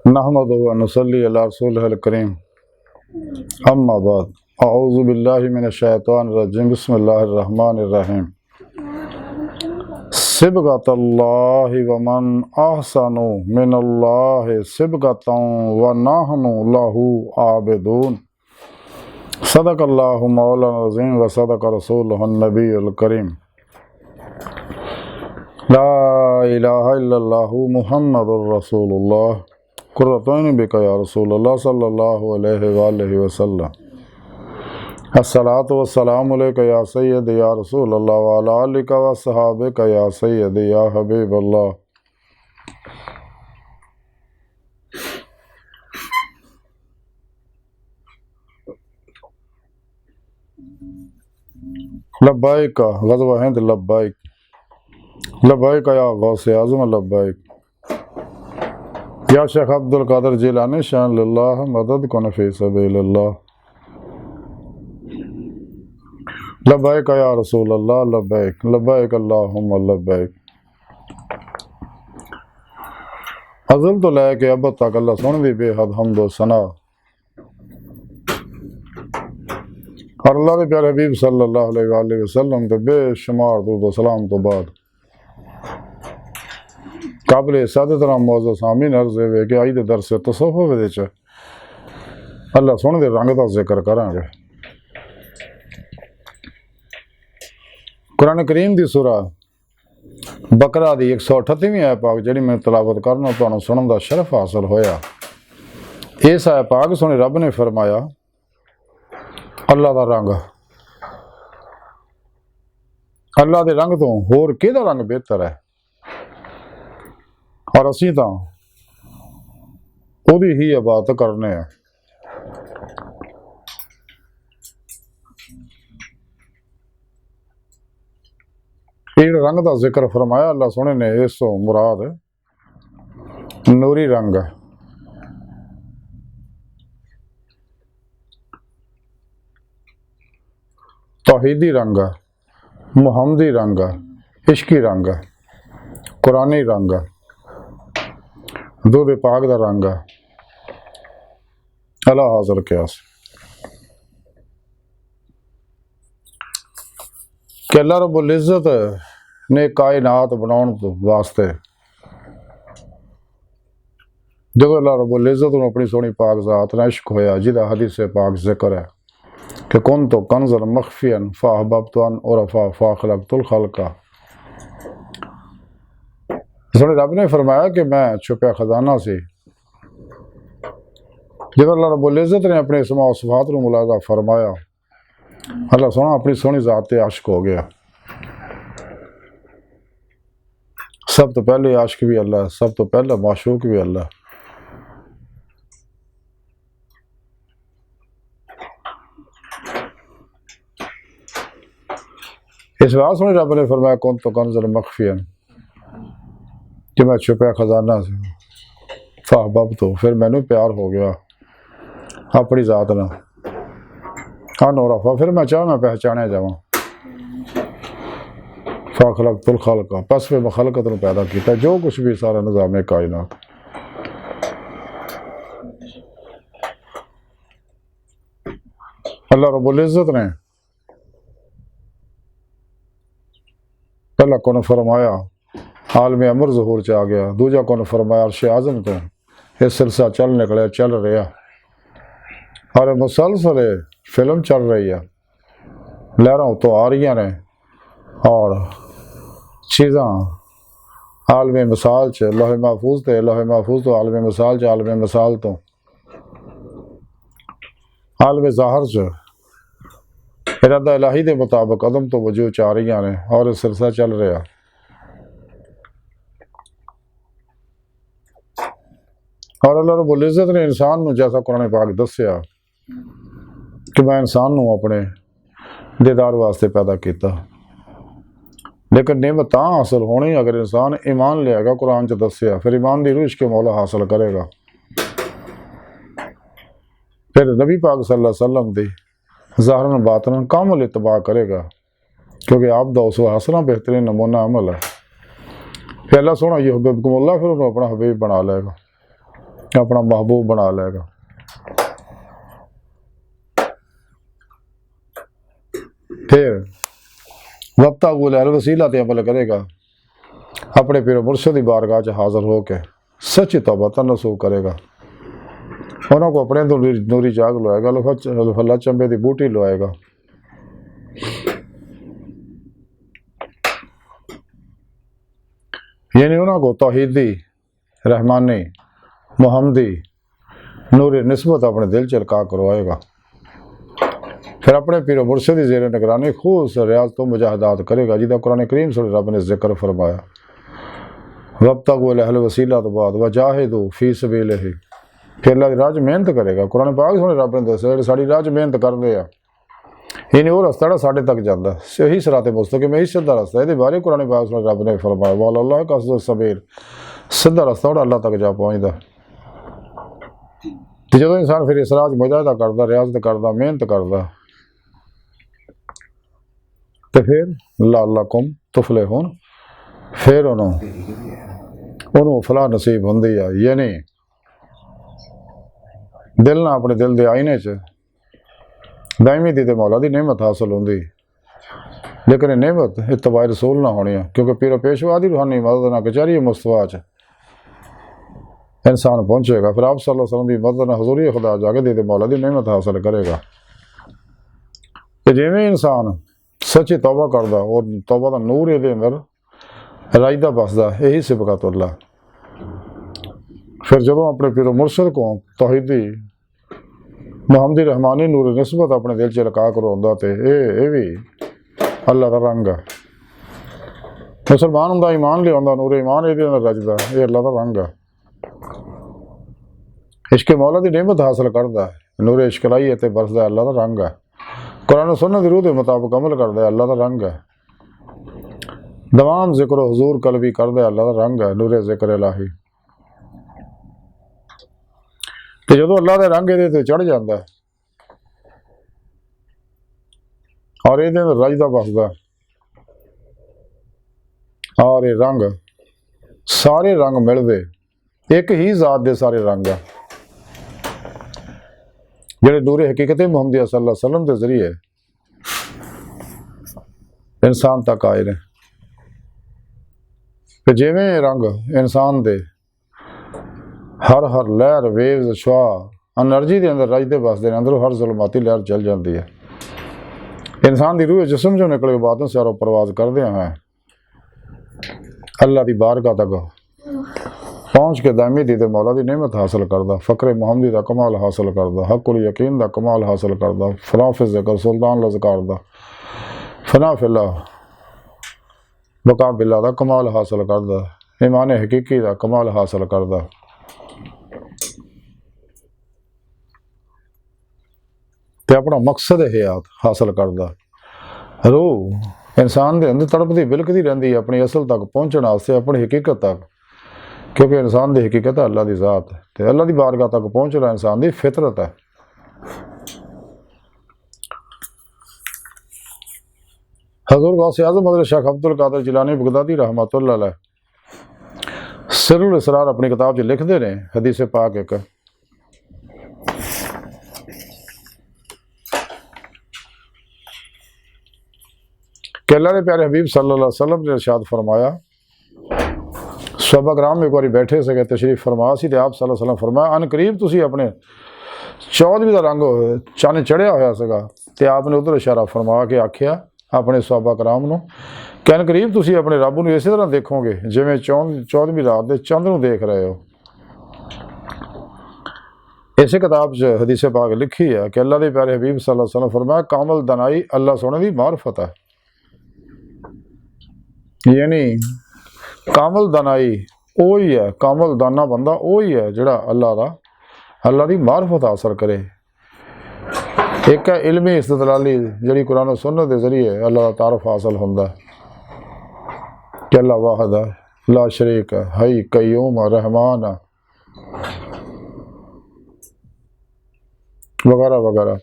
नहमदुहु व नुसल्ली अला रसूलिहिल करीम अम्मा बाद अऊज़ु बिल्लाहि मिनश शैतानिर रजीम बिस्मिल्लाहिर रहमानिर रहीम सिबगतल्लाहि व मन अहसनु मिनल्लाहि सिबगतन व नहनु लहु आबिदून सदक़ल्लाहु मौलाना अज़ीम व सदक़ रसूलुहुन नबियुल करीम ला इलाहा इल्लल्लाहु मुहम्मदुर रसूलुल्लाह कुर्रतुन बिका या रसूलल्लाह सल्लल्लाहु अलैहि वसल्लम अस्सलातु वस्सलामु अलैका या सय्यदी या रसूलल्लाह व अला आलिका व अस्हाबिका या सय्यदी या हबीबल्लाह। लब्बाइक ग़ज़वा हिंद लब्बाइक लब्बाइक या गौसे आज़म लब्बाइक या शेख अब्दुल कादिर जिलानी शान लिल्लाह मदद कुन फी सबीलिल्लाह लब्बाइक या रसूल अल्लाह लब्बाइक लब्बाइक अल्लाहुम्मा लब्बाइक। अज़ल तो लेके अब तक अल्लाह सुन दी बेहद हम्द व सना और अल्लाह के प्यारे हबीब सल्लल्लाहु अलैहि वसल्लम तो बेशुमार दुरूद व सलाम तो बाद काबिल सादत राम मौजूद सामीन अर्ज़ है कि आई दे दरस तसव्वुफ़ विच अल्लाह सुन दे रंग दा जिक्र करांगे। कुरान करीम दी सूरा बकरा दी 138वीं आयत पाक जिहड़ी मैं तिलावत करना तुहानूं सुनन दा शरफ हासिल होया। इस आयत पाक सुने रब ने फरमाया अल्लाह दा रंग, अल्लाह दे रंग तो होर किहदा रंग बेहतर है और असीं तां ओहदी ही इबादत करने हैं। इहड़े रंग का जिक्र फरमाया अल्लाह सोहणे ने, इस तो मुराद नूरी रंग है। तौहीदी रंग है, मुहम्मदी रंग है, इश्की रंग है, कुरानी रंग है, दूध पाक का रंग है। अला हाज़िर क़यास कि अल्लाह रब्बुल इज़्ज़त ने कायनात बनाने वास्ते जो अल्लाह रब्बुल इज़्ज़त नूं अपनी सोहनी पाक ज़ात नाल इश्क होया, जिहदा हदीस पाक जिक्र है कि कुन्तु कंज़न मख़फ़ियन फ़अहबब्तु अन उरफ़ा फ़अख़लक़तुल ख़ल्क़ा। सोहने रब ने फरमाया कि मैं छुपया खजाना सी। जब अल्लाह रब्बुल इज़्ज़त ने अपने इस्मा व सिफ़ात नूं मुलाज़ा फरमाया, अल्लाह सोहना अपनी सोहनी ज़ात ते आशिक हो गया। सब तो पहले आशिक भी अल्लाह, सब तो पहला माशूक भी अल्लाह। इस बात सुने रब ने फरमाया कुन्तु कंज़न मख़फ़ियन कि मैं छुपया खजाना सी, फ़अहबब्तु फिर मैनू प्यार हो गया अपनी ज़ात नाल, अन उरफ़ा फिर मैं चाह मैं पहचाने जावां, फ़अख़लक़तुल ख़ल्क़ा बस फिर मैं खलकत नूं पैदा किया, जो कुछ भी सारा निज़ाम कायनात। अल्लाह रब्बुल इज़्ज़त ने पहला कौन फरमाया आलम अमर ज़हूर च आ गया, दूजा कौन फरमाया अर्श आज़म तो यह सिलसिला चल निकलिया, चल रहा और मुसलसल फिल्म चल रही है, लहरों तो आ रही ने और चीज़ा आलम मिसाल च लोहे महफूज थे, लोहे महफूज तो आलम मिसाल च, आलम मिसाल तो आलम ज़ाहिर च इरादा इलाही के मुताबिक कदम तो वजूद आ रही ने और सिलसिला चल रहा। और अल्लाह रब्बुल इज़्ज़त ने इंसान नूं जैसा कुरान पाक दस्या कि मैं इंसान नूं अपने दीदार वास्ते पैदा किया, लेकिन नेमत तां हासिल होनी अगर इंसान ईमान लियागा। कुरान च दस्या फिर ईमान की रूह इश्क़ मौला हासिल करेगा, फिर नबी पाक सल्लल्लाहु अलैहि वसल्लम दी ज़ाहिरन बातिनन कामिल इत्तबा करेगा, क्योंकि आप दा उसवा हसना बेहतरीन नमूना अमल है। फिर अल्लाह सोहना युहिब्बुकुमुल्लाह फिर उन्होंने अपना हबीब बना लेगा। अपना महबूब बना लेगा। फिर वक्ता गुल अहल वसीला ते अमल करेगा, अपने पीर मुर्शद की बारगाह च हाजिर होकर सच्ची तौबा तनसूख करेगा। उन्होंने अपने तो नूरी जाग लवाएगा, लफला चंबे की बूटी लवाएगा। यानी उन्होंने तौहीदी, रहमानी, मुहम्मदी नूर निस्बत अपने दिल च लका करवाएगा। फिर अपने पीर मुर्शद की ज़ेर निगरानी खूब से रियाज तो मुजाहदात करेगा, जिदा कुरान करीम से रब ने जिक्र फरमाया, वब्तगू अहल वसीला तो बाद वजाहिदू फी सबीलिही। फिर अल्लाह राज मेहनत करेगा। कुरान पाक सुने रब ने दस साड़ी राज मेहनत करते हैं, ये नहीं वो रस्ता जो साढ़े तक जाता सही सराते मुस्तकीम, यही सीधा रस्ता है। ये बारे कुरान पाक सुने रब ने फरमाया वाला का सबील, सीधा रस्ता और अल्लाह तक जा पहुँचता। तो जो इंसान फिर इस राज मुजाहिदा करता, रियाजत करता, मेहनत करता, तो फिर लअल्लकुम तुफलिहून, फिर उन्होंने फलाह नसीब होंदी है। यानी दिल ना अपने दिल के आईने च दायमी दी मौला की नेमत हासिल होंदी, लेकिन ये नेमत इत्तबा रसूल ना होनी है, क्योंकि पीर पेशवा की रूहानी मदद ना कचहरी मुस्तफा च इंसान पहुंचेगा। फिर आप सल्लल्लाहु अलैहि वसल्लम की मदद ना हजूरी खुदा जाके दे मौला की नेमत हासिल करेगा। जिमें इंसान सच्ची तौबा करता और तौबा का नूर ये अंदर राजदा बसदा, यही सिबकतुल्लाह। फिर जब अपने पीर मुर्शद को तौहीदी मुहम्मदी रहमानी नूर निस्बत अपने दिल च लका करवांदा, तो ये भी अल्लाह का रंग है। मुसलमान होंदा ईमान लिया नूर ईमान ये अंदर रजदा, ये अल्लाह का रंग है। इश्क मौला की नेमत हासिल करता है, नूर इश्क लाई ते बरसदा, अल्लाह का रंग है। कुरान सुन्नत दी रूह के मुताबिक अमल करता है, अल्लाह का रंग है। दवाम जिक्र हुजूर कल्बी करता है, अल्लाह का रंग है, नूर जिक्र इलाही। तो जो अल्लाह का रंग ये चढ़ जाता है और ये रजदा बसदा, और ये रंग सारे रंग मिलते एक ही जात दे सारे रंग है, जेडे नूरे हकीकत मुहम्मदी सल्लल्लाहु अलैहि वसल्लम के जरिए इंसान तक आए ने। फिर जिमें रंग इंसान दे हर लहर वेव्स शुआ एनर्जी के अंदर रजते बसते हैं, अंदरों हर जुलमाती लहर चल जाती है। इंसान की रूह जिसम जो निकले बातों से परवाज करते हैं अल्लाह की बारगाह तक पहुँच के दायमी दी मौला की नेमत हासिल करता, फ़क्र मुहम्मदी का कमाल हासिल करता, हक़ुल यकीन का कमाल हासिल करता, फना फिल ज़िक्र सुल्तान लज़कार दा फना फिल्ला बका बिल्ला का कमाल हासिल करता, ईमान हकीकी का कमाल हासिल करता। ते अपना मकसद हयात हासिल करता। रूह इंसान के अंदर तड़पती बिलकती रहती है अपनी असल तक पहुँचने वास्ते, अपनी हकीकत तक, क्योंकि इंसान की हकीकत है अल्लाह की ज़ात, तो अल्लाह की बारगाह तक पहुँचना इंसान की फितरत है। हज़रत गौसे आज़म हज़रत शेख अब्दुल कादिर जिलानी बगदादी रहमतुल्लाह अलैह सिरुल इसरार अपनी किताब च लिखते हैं, हदीस पाक एक कि अल्लाह के प्यारे हबीब सल्लल्लाहु अलैहि वसल्लम ने इरशाद फरमाया, सहाबा कराम एक बार बैठे सके तशरीफ फरमा सी, आप सल्लल्लाहु अलैहि वसल्लम फरमाया अन करीब तुसी अपने 14वीं का रंग चन्न चढ़िया होया सगा, तो आपने उधर इशारा फरमा के आख्या अपने सहाबा कराम नूं कि अन करीब तुसी अपने रब नूं इस तरह देखोगे जिवें 14वीं रात के चंद नूं देख रहे हो। इस किताब च हदीस पाक लिखी है कि अल्लाह के प्यारे हबीब सल्लल्लाहु अलैहि वसल्लम फरमाया कामल दनाई अल्लाह सोने की मार्फत है। यानी कामल दानाई वही है, कामल दाना बंदा वही है जिहड़ा अल्लाह की मार्फत हासिल करे। एक है इल्मी इस्तदलाली जिहड़ी कुरान और सुन्नत के जरिए अल्लाह का तारफ हासिल होंदा कि अल्लाह वाहिद है, ला शरीक है, हई कयूम रहमान है वगैरह वगैरह।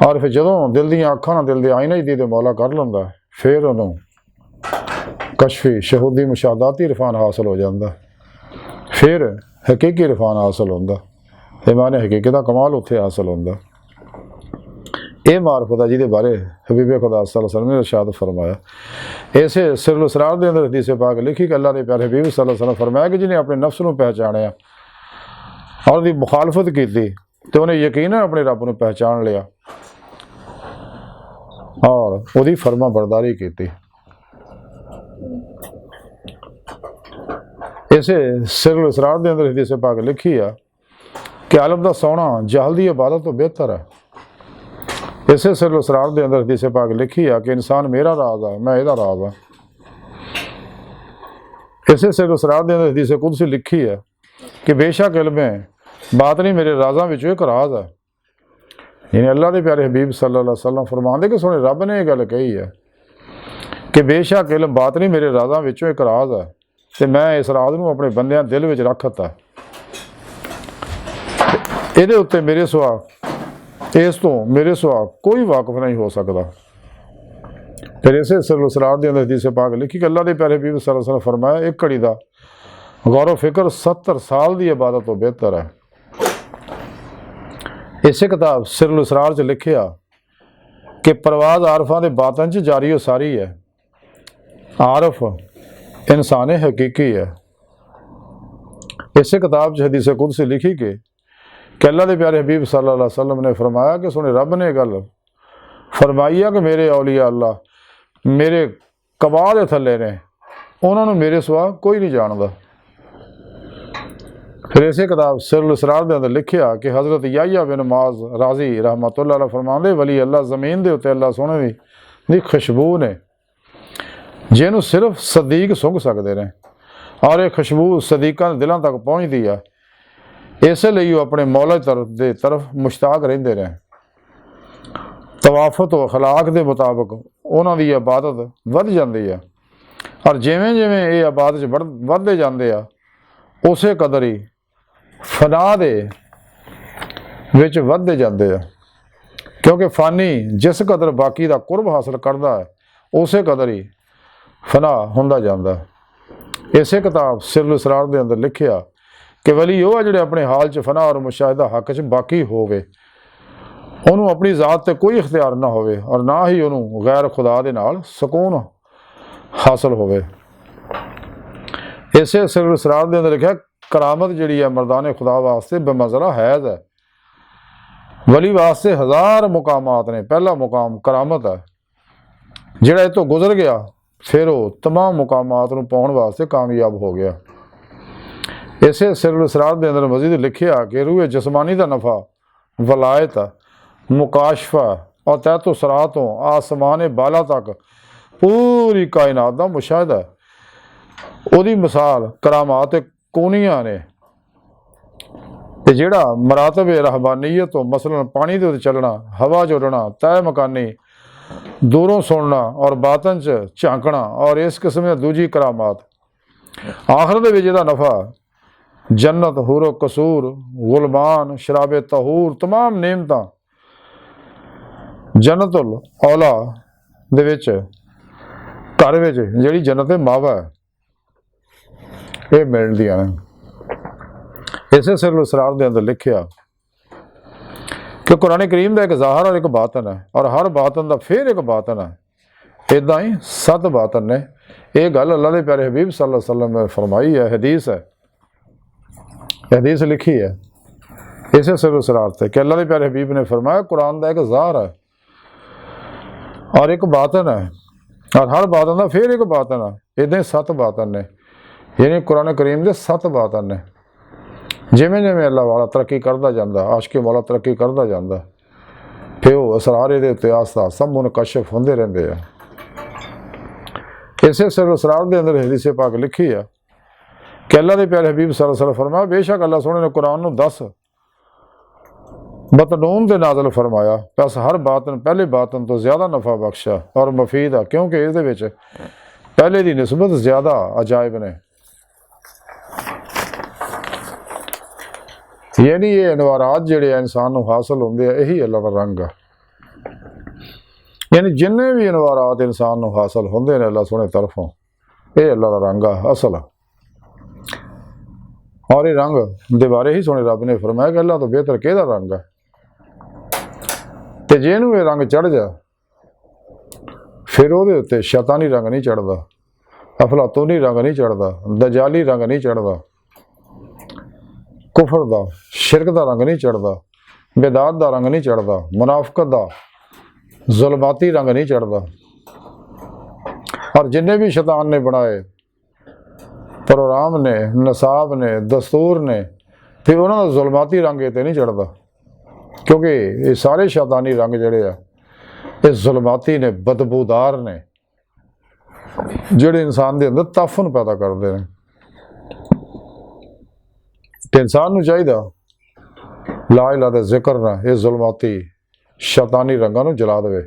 और फिर जदों दिल दी अखां नाल दिल दे आईने दी मौला कर लैंदा, फिर उन्होंने कशफी शहूदी मुशाहदाती इरफान हासिल हो जाता, फिर हकीकी इरफान हासिल होंदा, ईमान हकीकी का कमाल उत्थे हासिल होंदा। ये मार्फत है जिहदे बारे हबीब खुदा सल्लल्लाहु अलैहि वसल्लम ने इरशाद फरमाया। ऐसे सिरुल इसरार दे अंदर हदीस पाक लिखी कि अल्लाह के प्यारे हबीब सल्लल्लाहु अलैहि वसल्लम फरमाया कि जिन्हें अपने नफ्स को पहचानिया और उसकी मुखालफत की तो उन्हें यकीनन अपने रब को पहचान लिया और उसकी फरमा बरदारी की। इसे सिरुल इसरार दे अंदर हदीस पाक लिखी है कि आलम का सोना जहल की इबादत तो बेहतर है। इसे सिरुल इसरार दे अंदर हदीस पाक लिखी है कि इंसान मेरा राज है, मैं ਇਹਦਾ राज हाँ। इसे सिरुल इसरार दे अंदर हदीस कुदसी लिखी है कि बेशक इल्म है बात नहीं मेरे राजा विचों एक राज है। यानी अल्लाह के प्यारे हबीब सल्लल्लाहु अलैहि वसल्लम फरमाते कि सोने रब ने यह गल कही है कि बेशक इल्म बात नहीं मेरे राजा विचों एक राज है तो मैं इस राज को अपने बंदियां दिल में रखता। ये उत्ते मेरे सुआ इस तो मेरे सुआ कोई वाकफ नहीं हो सकता। फिर इसे सिरुल इसरार दे अंदर हदीस पाक लिखी कि अल्लाह के प्यारे हबीब सल्लल्लाहु अलैहि वसल्लम फरमाया एक घड़ी का गौर फिक्र 70 साल की इबादत तो बेहतर है। इसे किताब सिरुल इसरार च लिखिया कि परवाज आरफा के बातन च जारी हो सारी है। आरफ इंसान हकीकी है। इसे किताब च हदीस कुदसी लिखी कि अल्लाह के प्यारे हबीब सल्लल्लाहु अलैहि वसल्लम ने फरमाया कि सुने रब ने गल फरमाई है कि मेरे औलिया अल्लाह मेरे कबा के थले ने, उन्होंने मेरे सिवा कोई नहीं जानता। फिर इसे किताब सिरुल इसरार दे अंदर लिखिया कि हज़रत याहिया बिन माज राजी रहमतुल्लाह अलैह फरमांदे वली अल्लाह जमीन के उत्ते अल्लाह सोने दी खुशबू ने जिन्हों सिर्फ सदीक सुंघ सकते हैं और ये खुशबू सदीकों के दिलों तक पहुँचती है। इसलिए वो अपने मौला तरफ मुश्ताक रहते रहे। तवाफत व अखलाक के मुताबिक उन्होंने इबादत वध जाती है और जिमें जिमें ये इबादत बढ़ते जाते हैं उस कदर ही फना दे विच वधदे जाते हैं, क्योंकि फानी जिस कदर बाकी का कुर्ब हासिल करता है उस कदर ही फना होंदा जाता है। इसे किताब सिरुल इसरार दे अंदर लिखिया कि वली वो है जिहड़े अपने हाल च फना और मुशाहिदा हक च बाकी होवे, उन्होंने अपनी ज़ात ते कोई इख्तियार ना होवे और ना ही उन्होंने गैर खुदा दे नाल सुकून हासिल होवे। इसे सिरुल इसरार दे अंदर लिखा करामत जिहड़ी है मर्दाने खुदा वास्ते बेमज़रा हैज़ है। वली वास्ते 1000 मुकामात ने, पहला मुकाम करामत है जिहड़ा इस तो गुजर गया फिर वो तमाम मुकामात नूं पाउण वास्ते कामयाब हो गया। इसे सिरुल इसरार दे अंदर मजीद लिखिया कि रूह जिस्मानी का नफ़ा वलायत मुकाशफा और तैतो सरातों आसमान बाला तक पूरी कायनात का मुशाहिदा है। ਉਹਦੀ मिसाल करामात कौनिया ने ते जिहड़ा मरातब रहबानीयत तो मसलन पानी के चलना, हवा च उड़ना, तय मकानी दूरों सुनना और बातन च झांकना और इस किस्म की दूजी करामात आखिर दे विच इहदा नफ़ा जन्नत हुरो कसूर गुलमान शराबे तहूर तमाम नेमतां जन्नतुल औला दे विच घर विच जिहड़ी जन्नत मावा है ये मिलदियां ने। इसे सिरुल इसरार दे अंदर लिखिया कि कुरान करीम का एक ज़ाहिर और एक बातन है और हर बातन का फिर एक बातन है। इदा ही 7 बातन ने। यह गल अल्लाह के प्यारे हबीब सल्लल्लाहु अलैहि वसल्लम ने फरमाई है, हदीस है, हदीस लिखी है इसे सिरुल इसरार से कि अल्लाह के प्यारे हबीब ने फरमाया कुरान का एक ज़ाहिर है और एक बातन है और हर बातन का फिर एक बातन है। इदा ही 7 बातन ने, यानी कुरान करीम के 7 बातन ने। जिमें जिमें अल्लाह वाला तरक्की करता जाता, आशिक़ मौला तरक्की करता जाता, फिर वो असरार ये उत्ते आस्ता सब मुनकशिफ होंदे रहंदे आ। इसे सिरुल इसरार दे अंदर हदीस पाक लिखी है कि अल्लाह के प्यारे हबीब सल्लल्लाहु अलैहि वसल्लम फरमाया बेशक अल्लाह सोहणे ने कुरान नूं 10 बतनून दे नाज़िल फरमाया, बस हर बातन पहले बातन तो ज़्यादा नफ़ा बख्शा और मुफीद है, क्योंकि इहदे विच पहले की निस्बत ज़्यादा अजायब ने। यानी ये अनवारात जिहड़े इंसान नूं हासिल होंदे आ यही अल्लाह का रंग है। यानी जिन्ने भी अनवारात इंसान नूं हासिल होंदे ने अल्लाह सोहणे तरफों ये अल्लाह का रंग है असल। और ये रंग दे बारे ही सोने रब ने फरमाया कि अल्लाह तो बेहतर केदा रंग है। ते जे नूं ये रंग चढ़ जा फिर ਉਹਦੇ ਉੱਤੇ शैतानी रंग नहीं चढ़ता, अफलातूनी रंग नहीं चढ़ता, दजाली रंग नहीं चढ़ता, कुफर दा शिरक दा रंग नहीं चढ़ता, बेदात दा रंग नहीं चढ़ता, मुनाफकत दा जुल्माती रंग नहीं चढ़ता। और जिन्ने भी शैतान ने बनाए प्रोग्राम ने, नसाब ने, दस्तूर ने, फिर उन्होंने जुल्माती रंग इत्ते नहीं चढ़ता, क्योंकि ये सारे शैतानी रंग जड़े आ ये जुल्माती ने, बदबूदार ने, ਜਿਹੜੇ इंसान के अंदर ताफन पैदा करते हैं। तो इंसान को चाहिए ला इला का जिक्र ना ये जुल्माती शैतानी रंगों को जला दे।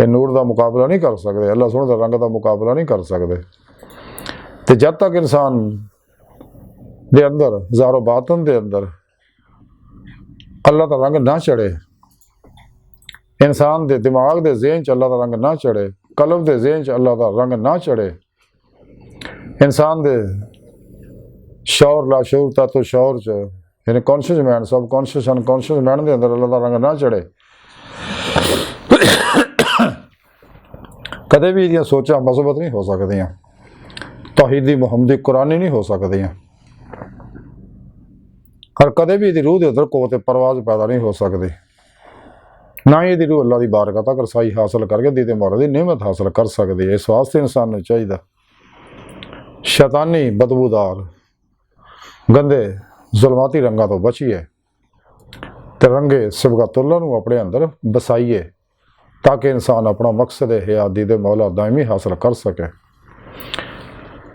ये नूर का मुकाबला नहीं कर सकते, अल्लाह सोहने के रंग का मुकाबला नहीं कर सकते। तो जब तक इंसान के अंदर ज़ारो बातन के अंदर अल्लाह का रंग ना चढ़े, इंसान के दिमाग के ज़हन च अल्लाह का रंग ना चढ़े, कल्ब के ज़हन च अल्लाह का रंग ना चढ़े, इंसान के शौर लाशूर तत्व शौर च यानी कॉन्शियस मैंड सब कॉन्शियस अनकॉन्शियस मैंड के अंदर अल्लाह का रंग ना चढ़े, कदे भी ये सोचा मजबूत नहीं हो सकदियां, तौहीदी मुहम्मदी कुरानी नहीं हो सकदियां, और कदे भी रूह के अंदर कोत परवाज पैदा नहीं हो सकती, ना ही यदी रूह अल्लाह की बारगाह तक रसाई हासिल करके दीदे मौला की नेमत हासिल कर सकती है। इस वास्ते इंसान को चाहिए शैतानी बदबूदार गंदे जुल्माती रंगा तो बचिए तो रंगे सिबगतुल्लाह नूं अपने अंदर बसाइए, ताकि इंसान अपना मकसद हयात दीदे मौला दायमी हासिल कर सके।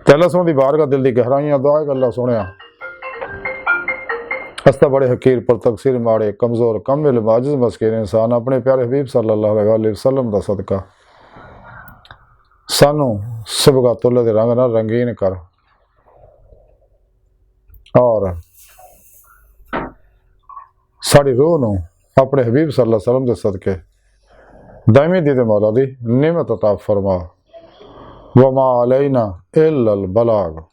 ते अल्लाह सोहने दी बारगाह दिल की गहराइयां दुआ है अल्लाह सोहणिया हस्ता बड़े हकीर पर तकसीर माड़े कमज़ोर कमिल माजिज़ मस्कीन इंसान अपने प्यारे हबीब सल्लल्लाहु अलैहि वसल्लम दा सदका सानू सिबगतुल्लाह दे रंग नाल रंगीन कर और साड़ी रूह नूं अपने हबीब सल्लल्लाहु अलैहि वसल्लम दे सदके दायमी दीदे मौला दी नेमत अता फरमा। वमा अलैना इल्लल बलाग।